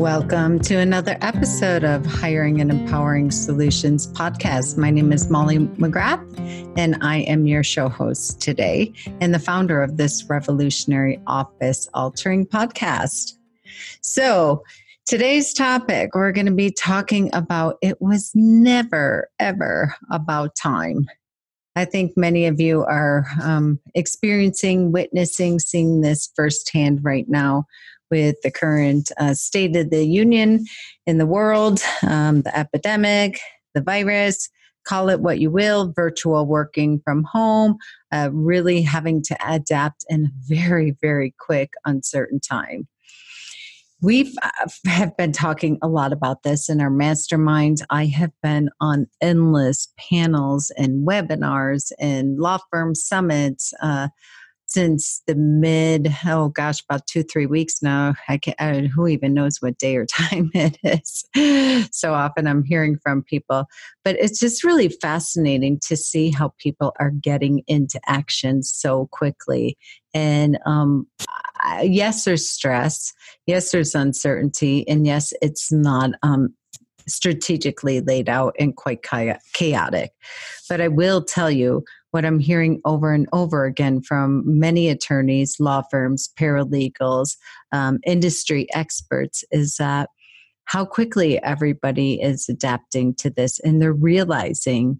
Welcome to another episode of Hiring and Empowering Solutions podcast. My name is Molly McGrath, and I am your show host today and the founder of this revolutionary office altering podcast. So today's topic, we're going to be talking about it was never, ever about time. I think many of you are experiencing, witnessing, seeing this firsthand right now with the current state of the union in the world, the epidemic, the virus, call it what you will, virtual working from home, really having to adapt in a very, very quick, uncertain time. We have been talking a lot about this in our masterminds. I have been on endless panels and webinars and law firm summits since the about 2-3 weeks now. Who even knows what day or time it is? So often I'm hearing from people, but it's just really fascinating to see how people are getting into action so quickly. And yes, there's stress. Yes, there's uncertainty. And yes, it's not strategically laid out and quite chaotic. But I will tell you, what I'm hearing over and over again from many attorneys, law firms, paralegals, industry experts is that how quickly everybody is adapting to this, and they're realizing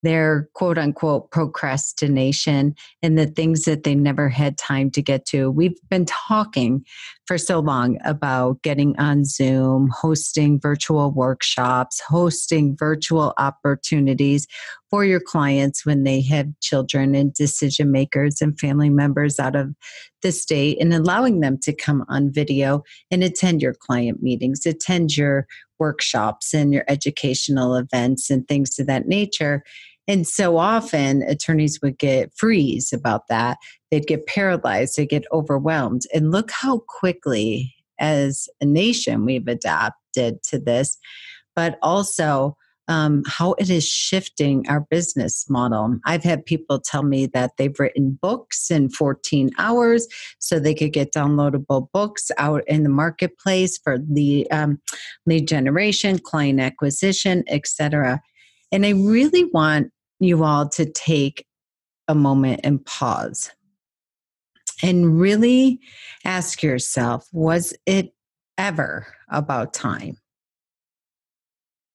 their quote unquote procrastination and the things that they never had time to get to. We've been talking for so long about getting on Zoom, hosting virtual workshops, hosting virtual opportunities for your clients when they have children and decision makers and family members out of the state, and allowing them to come on video and attend your client meetings, attend your workshops and your educational events and things of that nature. And so often attorneys would get freeze about that. They'd get paralyzed, they'd get overwhelmed. And look how quickly as a nation we've adapted to this, but also how it is shifting our business model. I've had people tell me that they've written books in 14 hours so they could get downloadable books out in the marketplace for the lead generation, client acquisition, etc. And I really want you all to take a moment and pause and really ask yourself, was it ever about time?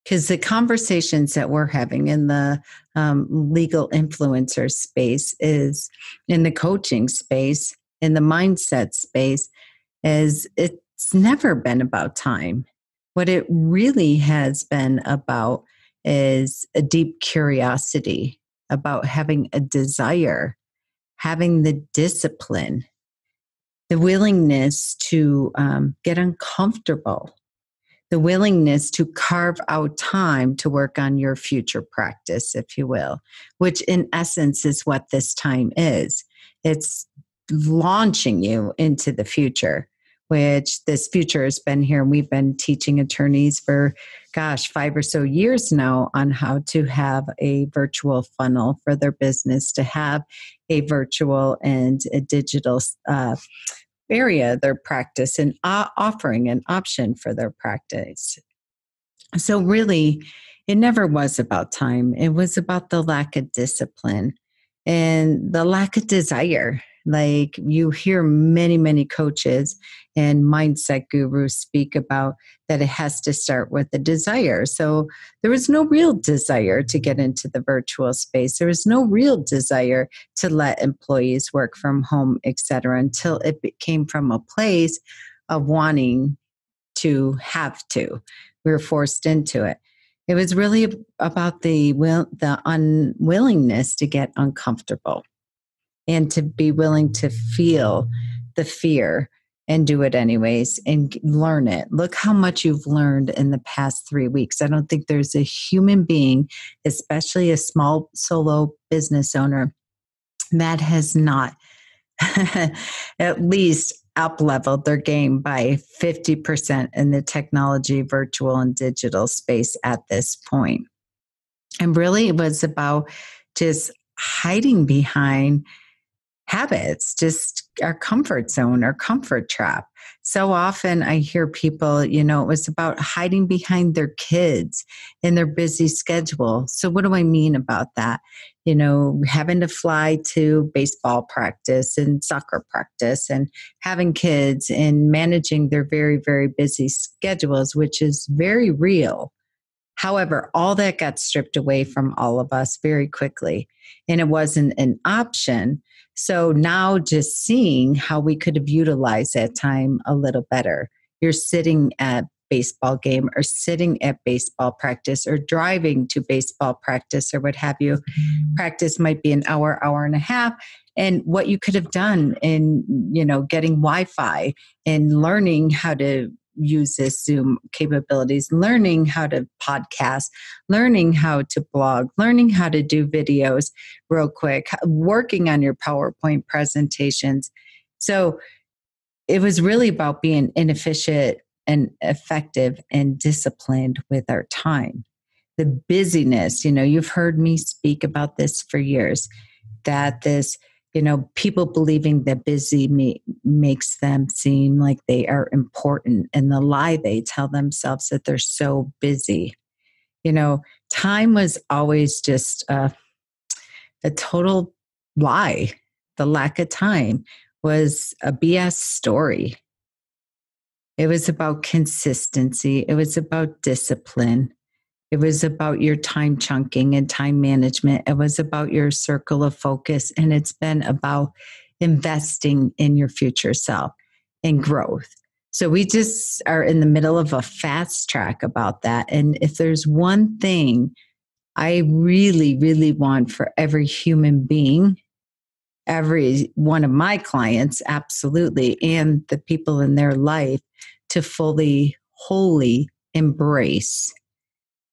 Because the conversations that we're having in the legal influencer space, is in the coaching space, in the mindset space, is it's never been about time. What it really has been about is a deep curiosity about having a desire, having the discipline, the willingness to get uncomfortable, the willingness to carve out time to work on your future practice, if you will, which in essence is what this time is. It's launching you into the future, which this future has been here. We've been teaching attorneys for, 5 or so years now on how to have a virtual funnel for their business, to have a virtual and a digital area of their practice, and offering an option for their practice. So really, it never was about time. It was about the lack of discipline and the lack of desire. Like you hear many, many coaches and mindset gurus speak about that it has to start with a desire. So there was no real desire to get into the virtual space. There was no real desire to let employees work from home, et cetera, until it came from a place of wanting to have to. We were forced into it. It was really about the unwillingness to get uncomfortable and to be willing to feel the fear and do it anyways and learn it. Look how much you've learned in the past 3 weeks. I don't think there's a human being, especially a small solo business owner, that has not at least up-leveled their game by 50% in the technology, virtual, and digital space at this point. And really it was about just hiding behind habits, just our comfort zone, our comfort trap. So often I hear people, it was about hiding behind their kids in their busy schedule. So what do I mean about that? Having to fly to baseball practice and soccer practice and having kids and managing their very, very busy schedules, which is very real. However, all that got stripped away from all of us very quickly, and it wasn't an option. So now just seeing how we could have utilized that time a little better. You're sitting at baseball game or sitting at baseball practice or driving to baseball practice or what have you. Practice might be an hour, hour and a half. And what you could have done in, getting Wi-Fi and learning how to use this Zoom capabilities, learning how to podcast, learning how to blog, learning how to do videos real quick, working on your PowerPoint presentations. So it was really about being inefficient and effective and disciplined with our time. The busyness, you've heard me speak about this for years, that this people believing that busy makes them seem like they are important, and the lie they tell themselves that they're so busy. Time was always just a total lie. The lack of time was a BS story. It was about consistency. It was about discipline. It was about your time chunking and time management. It was about your circle of focus. And it's been about investing in your future self and growth. So we just are in the middle of a fast track about that. And if there's one thing I really, really want for every human being, every one of my clients, absolutely, and the people in their life to fully, wholly embrace,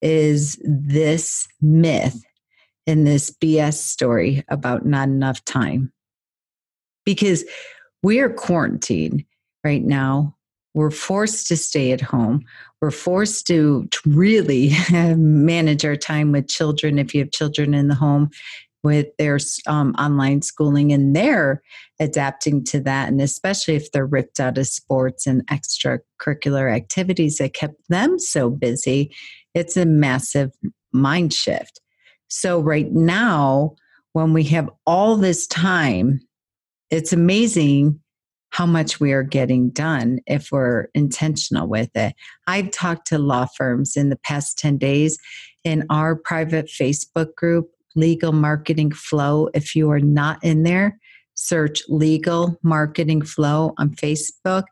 is this myth and this BS story about not enough time. Because we are quarantined right now. We're forced to stay at home. We're forced to really manage our time with children, if you have children in the home, with their online schooling, and they're adapting to that. And especially if they're ripped out of sports and extracurricular activities that kept them so busy, it's a massive mind shift. So right now, when we have all this time, it's amazing how much we are getting done if we're intentional with it. I've talked to law firms in the past 10 days in our private Facebook group, Legal Marketing Flow. If you are not in there, search Legal Marketing Flow on Facebook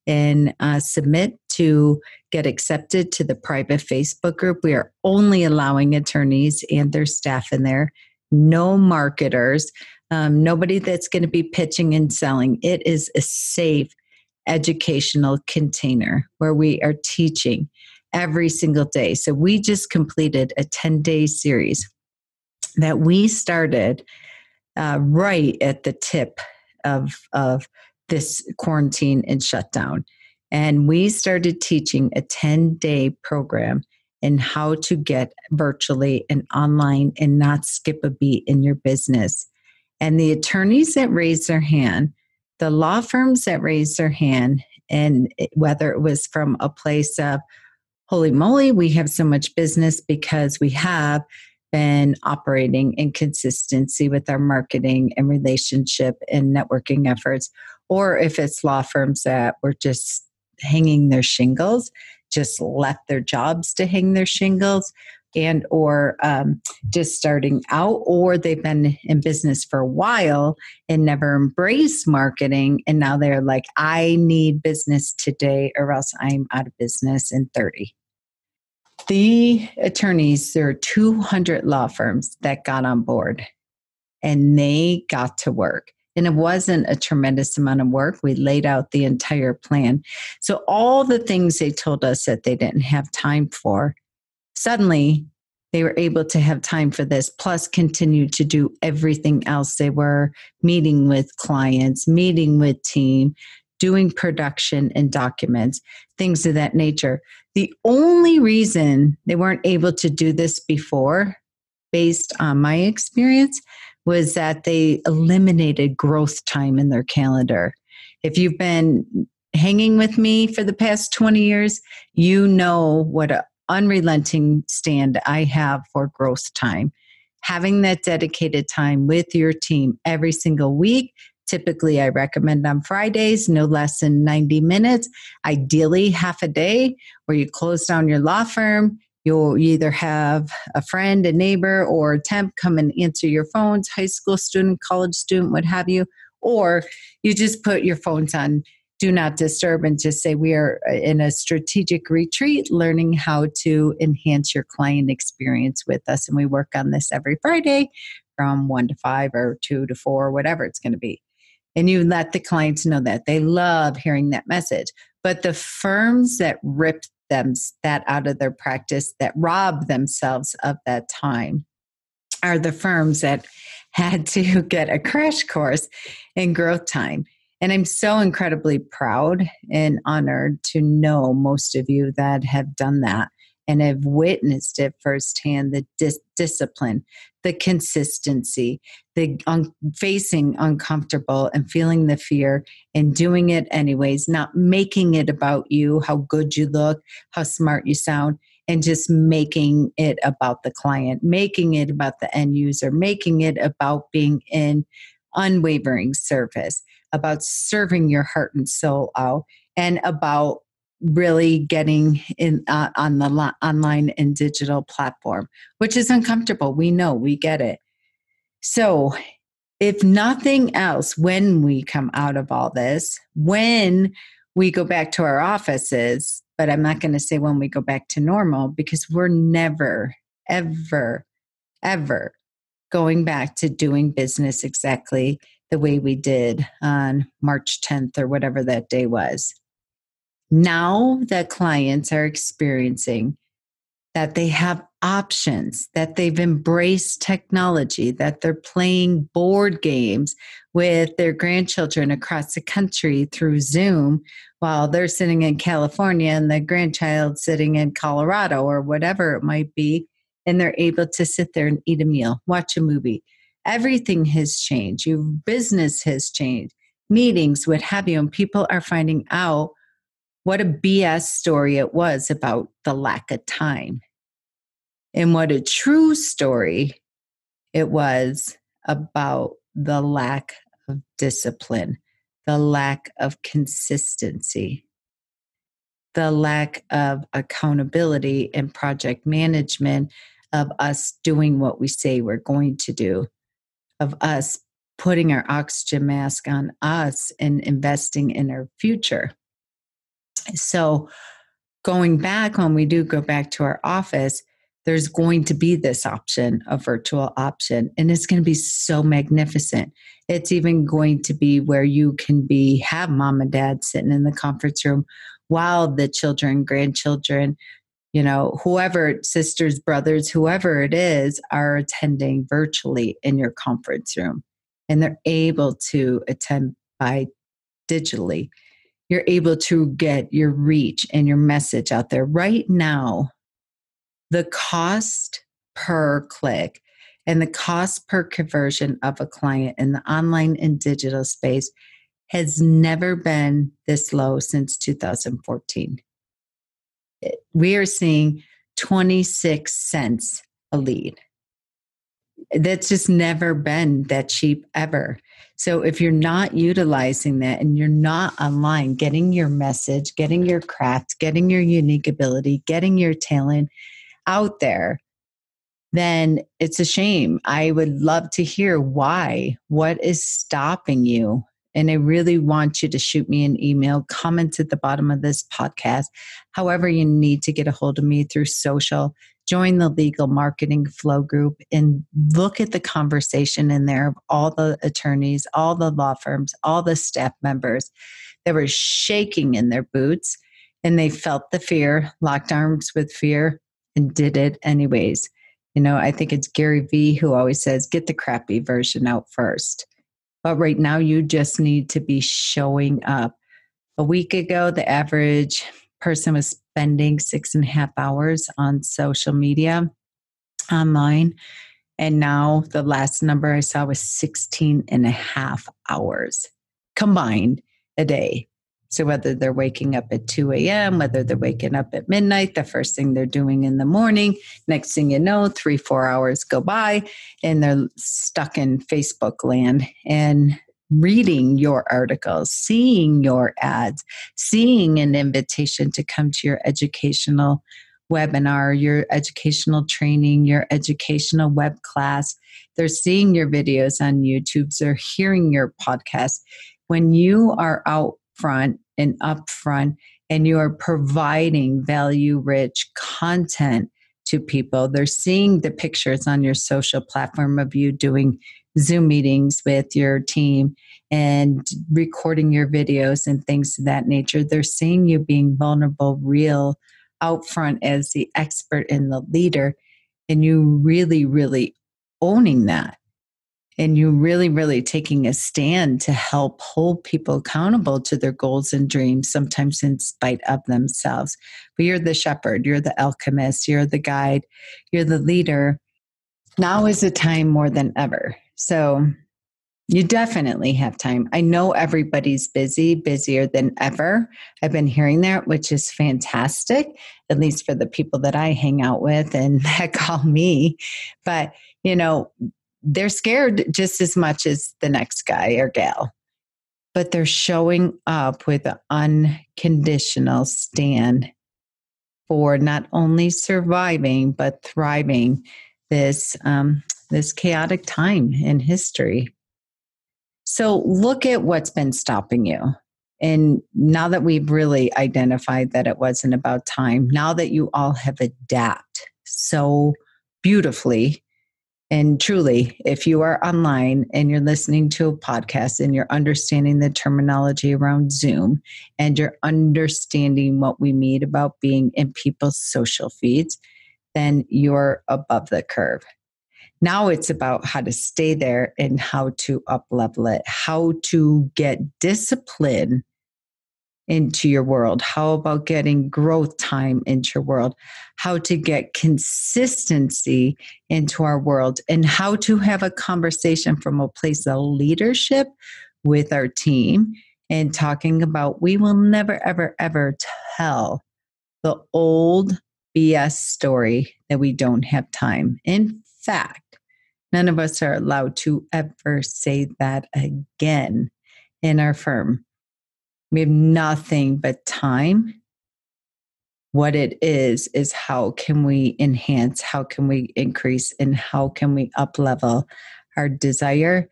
and submit to get accepted to the private Facebook group. We are only allowing attorneys and their staff in there, no marketers, nobody that's going to be pitching and selling. It is a safe educational container where we are teaching every single day. So we just completed a 10-day series that we started right at the tip of this quarantine and shutdown. And we started teaching a 10-day program in how to get virtually and online and not skip a beat in your business. And the attorneys that raised their hand, the law firms that raised their hand, and whether it was from a place of, holy moly, we have so much business because we have been operating in consistency with our marketing and relationship and networking efforts, or if it's law firms that were just hanging their shingles, just left their jobs to hang their shingles, and or just starting out, or they've been in business for a while and never embraced marketing, and now they're like, I need business today or else I'm out of business in 30. The attorneys, there are 200 law firms that got on board and they got to work. And it wasn't a tremendous amount of work. We laid out the entire plan. So all the things they told us that they didn't have time for, suddenly they were able to have time for this, plus continue to do everything else. They were meeting with clients, meeting with team, doing production and documents, things of that nature. The only reason they weren't able to do this before, based on my experience, was that they eliminated growth time in their calendar. If you've been hanging with me for the past 20 years, you know what an unrelenting stand I have for growth time. Having that dedicated time with your team every single week. Typically, I recommend on Fridays, no less than 90 minutes, ideally half a day, where you close down your law firm. You'll either have a friend, a neighbor, or a temp come and answer your phones, high school student, college student, what have you, or you just put your phones on do not disturb and just say we are in a strategic retreat learning how to enhance your client experience with us. And we work on this every Friday from 1 to 5 or 2 to 4, whatever it's going to be. And you let the clients know that. They love hearing that message. But the firms that rip that out of their practice, that rob themselves of that time, are the firms that had to get a crash course in growth time. And I'm so incredibly proud and honored to know most of you that have done that and have witnessed it firsthand, the discipline, the consistency, the facing uncomfortable and feeling the fear and doing it anyways, not making it about you, how good you look, how smart you sound, and just making it about the client, making it about the end user, making it about being in unwavering service, about serving your heart and soul out, and about really getting in on the online and digital platform, which is uncomfortable. We know, we get it. So if nothing else, when we come out of all this, when we go back to our offices, but I'm not going to say when we go back to normal, because we're never, ever, ever going back to doing business exactly the way we did on March 10th or whatever that day was. Now that clients are experiencing that they have options, that they've embraced technology, that they're playing board games with their grandchildren across the country through Zoom while they're sitting in California and the grandchild sitting in Colorado or whatever it might be, and they're able to sit there and eat a meal, watch a movie. Everything has changed. Your business has changed, meetings, what have you, and people are finding out what a BS story it was about the lack of time. And what a true story it was about the lack of discipline, the lack of consistency, the lack of accountability and project management, of us doing what we say we're going to do, of us putting our oxygen mask on us and investing in our future. So going back, when we do go back to our office, there's going to be this option, a virtual option, and it's going to be so magnificent. It's even going to be where you can have mom and dad sitting in the conference room while the children, grandchildren, whoever, sisters, brothers, whoever it is, are attending virtually in your conference room. And they're able to attend by digitally. You're able to get your reach and your message out there. Right now, the cost per click and the cost per conversion of a client in the online and digital space has never been this low since 2014. We are seeing 26 cents a lead. That's just never been that cheap ever. So if you're not utilizing that and you're not online, getting your message, getting your craft, getting your unique ability, getting your talent out there, then it's a shame. I would love to hear why. What is stopping you? And I really want you to shoot me an email, comment at the bottom of this podcast. However, you need to get a hold of me through social. Join the Legal Marketing Flow group and look at the conversation in there of all the attorneys, all the law firms, all the staff members that were shaking in their boots, and they felt the fear, locked arms with fear, and did it anyways. I think it's Gary Vee who always says, get the crappy version out first. But right now, you just need to be showing up. A week ago, the average person was spending 6.5 hours on social media online. And now the last number I saw was 16 and a half hours combined a day. So whether they're waking up at 2 a.m., whether they're waking up at midnight, the first thing they're doing in the morning, next thing you know, 3-4 hours go by and they're stuck in Facebook land and reading your articles, seeing your ads, seeing an invitation to come to your educational webinar, your educational training, your educational web class. They're seeing your videos on YouTube. They're hearing your podcast. When you are out front and upfront and you are providing value-rich content to people, they're seeing the pictures on your social platform of you doing Zoom meetings with your team and recording your videos and things of that nature. They're seeing you being vulnerable, real, out front as the expert and the leader, and you really, really owning that. And you really, really taking a stand to help hold people accountable to their goals and dreams, sometimes in spite of themselves. But you're the shepherd, you're the alchemist, you're the guide, you're the leader. Now is the time more than ever. So you definitely have time. I know everybody's busy, busier than ever. I've been hearing that, which is fantastic, at least for the people that I hang out with and that call me. But, they're scared just as much as the next guy or gal. But they're showing up with an unconditional stand for not only surviving, but thriving this chaotic time in history. So look at what's been stopping you. And now that we've really identified that it wasn't about time, now that you all have adapted so beautifully, and truly, if you are online and you're listening to a podcast and you're understanding the terminology around Zoom and you're understanding what we mean about being in people's social feeds, then you're above the curve. Now it's about how to stay there and how to up-level it, how to get discipline into your world. How about getting growth time into your world? How to get consistency into our world, and how to have a conversation from a place of leadership with our team and talking about we will never, ever, ever tell the old BS story that we don't have time. In fact, none of us are allowed to ever say that again in our firm. We have nothing but time. What it is how can we enhance, how can we increase, and how can we up-level our desire,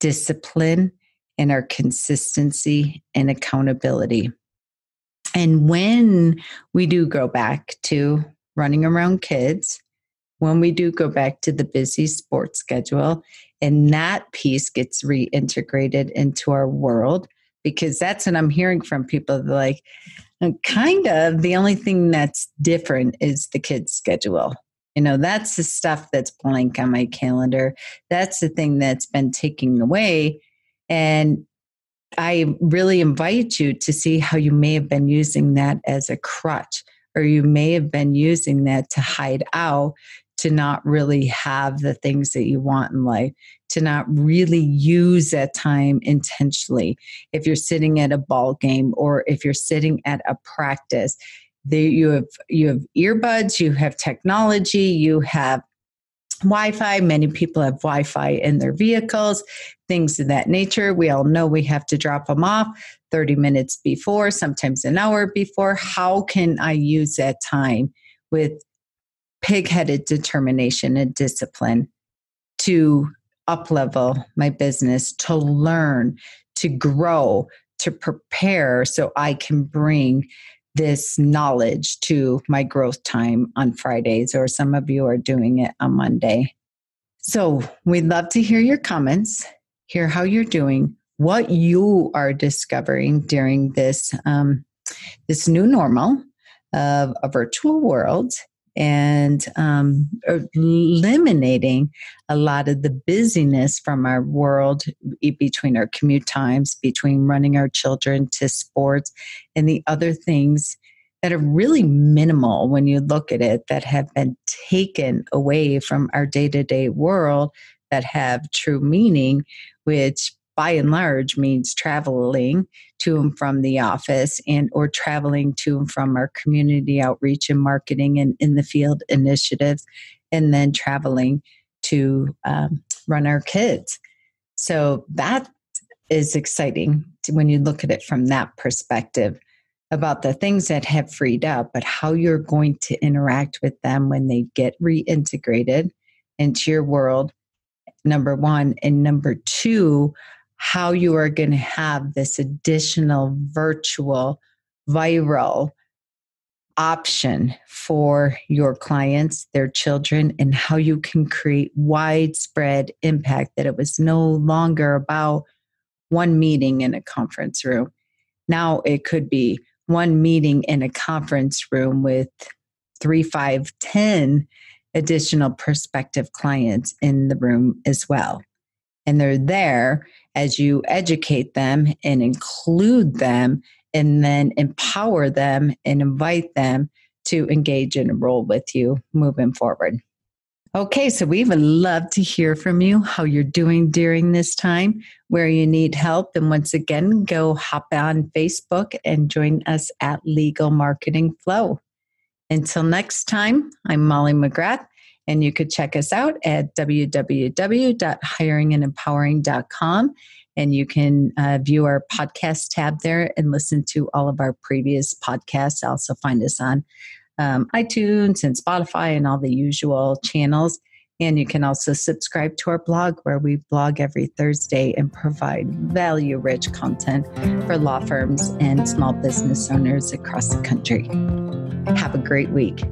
discipline, and our consistency and accountability. And when we do go back to running around kids, when we do go back to the busy sports schedule, and that piece gets reintegrated into our world, because that's what I'm hearing from people. They're like, kind of the only thing that's different is the kids' schedule. That's the stuff that's blank on my calendar. That's the thing that's been taken away. And I really invite you to see how you may have been using that as a crutch, or you may have been using that to hide out, to not really have the things that you want in life, to not really use that time intentionally. If you're sitting at a ball game or if you're sitting at a practice, you have earbuds, you have technology, you have Wi-Fi. Many people have Wi-Fi in their vehicles, things of that nature. We all know we have to drop them off 30 minutes before, sometimes an hour before. How can I use that time with pig-headed determination and discipline to up-level my business, to learn, to grow, to prepare so I can bring this knowledge to my growth time on Fridays, or some of you are doing it on Monday. So we'd love to hear your comments, hear how you're doing, what you are discovering during this new normal of a virtual world, and eliminating a lot of the busyness from our world between our commute times, between running our children to sports and the other things that are really minimal when you look at it, that have been taken away from our day-to-day world, that have true meaning, which by and large means traveling to and from the office and or traveling to and from our community outreach and marketing and in the field initiatives, and then traveling to run our kids. So that is exciting when you look at it from that perspective, about the things that have freed up, but how you're going to interact with them when they get reintegrated into your world, number one. And number two, how you are going to have this additional virtual, viral option for your clients, their children, and how you can create widespread impact, that it was no longer about one meeting in a conference room. Now it could be one meeting in a conference room with 3, 5, 10 additional prospective clients in the room as well. And they're there as you educate them and include them, and then empower them and invite them to engage and enroll with you moving forward. Okay, so we would love to hear from you, how you're doing during this time, where you need help. And once again, go hop on Facebook and join us at Legal Marketing Flow. Until next time, I'm Molly McGrath, and you could check us out at www.hiringandempowering.com. And you can view our podcast tab there and listen to all of our previous podcasts. Also find us on iTunes and Spotify and all the usual channels. And you can also subscribe to our blog, where we blog every Thursday and provide value-rich content for law firms and small business owners across the country. Have a great week.